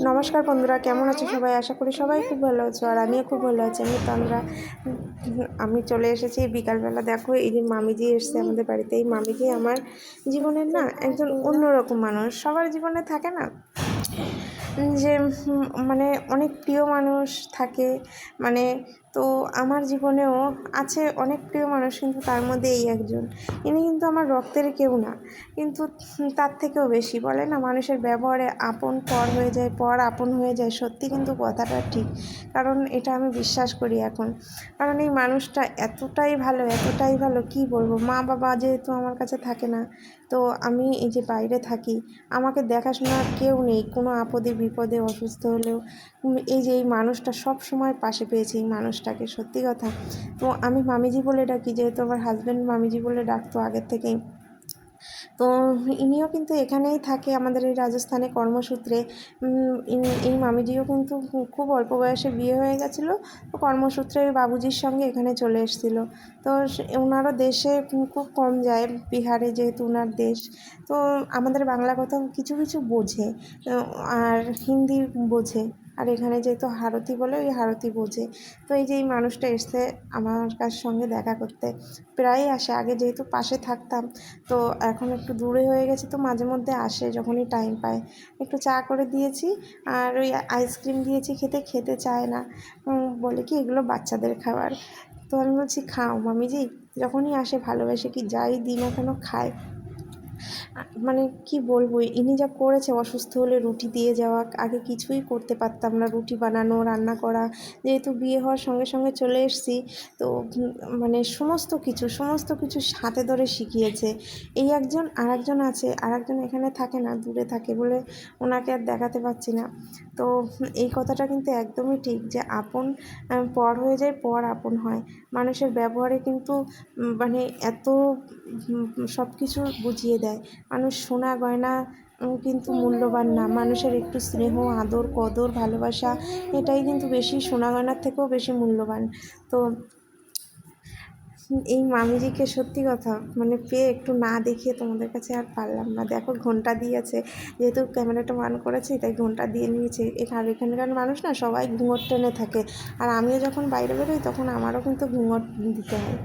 নমস্কার বন্ধুরা, কেমন আছো সবাই? আশা করি সবাই খুব ভালো আছো, আর আমিও খুব ভালো আছি। আমি চলে এসেছি বিকালবেলা। দেখো, এই যে মামিজি এসছে আমাদের বাড়িতে। এই মামিজি আমার জীবনের না একজন অন্যরকম মানুষ। সবার জীবনে থাকে না যে মানে অনেক প্রিয় মানুষ থাকে, মানে তো আমার জীবনেও আছে অনেক প্রিয় মানুষ, কিন্তু তার মধ্যে এই একজন। ইনি কিন্তু আমার রক্তের কেউ না, কিন্তু তার থেকেও বেশি। বলে না, মানুষের ব্যবহারে আপন পর হয়ে যায়, পর আপন হয়ে যায়। সত্যি কিন্তু কথাটা ঠিক, কারণ এটা আমি বিশ্বাস করি এখন। কারণ এই মানুষটা এতটাই ভালো কি বলবো। মা বাবা যেহেতু আমার কাছে থাকে না, তো আমি এই যে বাইরে থাকি, আমাকে দেখাশোনার কেউ নেই। কোনো আপদে বিপদে অসুস্থ হলেও এই যে এই মানুষটা সব সময় পাশে পেয়েছি, এই মানুষটাকে। সত্যি কথা। তো আমি মামিজি বলে ডাকি, যেহেতু আমার হাজব্যান্ড মামিজি বলে ডাকতো আগের থেকেই। তো ইনিও কিন্তু এখানেই থাকে, আমাদের এই রাজস্থানে কর্মসূত্রে। এই মামিজিও কিন্তু খুব অল্প বয়সে বিয়ে হয়ে গেছিলো, তো কর্মসূত্রে বাবুজির সঙ্গে এখানে চলে এসেছিলো। তো ওনারও দেশে খুব কম যায়, বিহারে যেহেতু ওনার দেশ। তো আমাদের বাংলা কথা কিছু কিছু বোঝে, আর হিন্দি বোঝে। আর এখানে যেহেতু হারতি বলে, ওই হারতি বোঝে। তো এই যে এই মানুষটা এসছে আমার সঙ্গে দেখা করতে, প্রায়ই আসে। আগে যেহেতু পাশে থাকতাম, তো এখন একটু দূরে হয়ে গেছে, তো মাঝে মধ্যে আসে যখনই টাইম পায়। একটু চা করে দিয়েছি, আর ওই আইসক্রিম দিয়েছি খেতে, খেতে চায় না। বলে কি এগুলো বাচ্চাদের খাবার। তো আমি বলছি খাও মামিজি। যখনই আসে ভালোবেসে কি যাই দিই না কেন খায়। মানে কি বলবো, ইনি যা করেছে, অসুস্থ হলে রুটি দিয়ে যাওয়া। আগে কিছুই করতে পারতাম না, রুটি বানানো, রান্না করা। যেহেতু বিয়ে হওয়ার সঙ্গে সঙ্গে চলে এসেছি, তো মানে সমস্ত কিছু হাতে ধরে শিখিয়েছে। এই একজন, আর একজন আছে, আর একজন এখানে থাকে না, দূরে থাকে বলে ওনাকে আর দেখাতে পারছি না। তো এই কথাটা কিন্তু একদমই ঠিক, যে আপন পর হয়ে যায়, পর আপন হয়। মানুষের ব্যবহারে কিন্তু মানে এত সব কিছু বুঝিয়ে দেয়। মানুষ সোনা গয়না কিন্তু মূল্যবান না। মানুষের একটু স্নেহ, আদর, কদর, ভালোবাসা, এটাই কিন্তু বেশি, সোনা গয়নার থেকেও বেশি মূল্যবান। তো এই মামিজিকে সত্যি কথা মানে পেয়ে একটু না দেখিয়ে তোমাদের কাছে আর পারলাম না। দেখো, ঘন্টা দিয়েছে, যেহেতু ক্যামেরাটা অন করেছি তাই ঘন্টা দিয়ে নিয়েছে। এখানকার মানুষ না সবাই ঘুঙট টেনে থাকে, আর আমিও যখন বাইরে বেরোই তখন আমারও কিন্তু ঘুঙট দিতে হয়।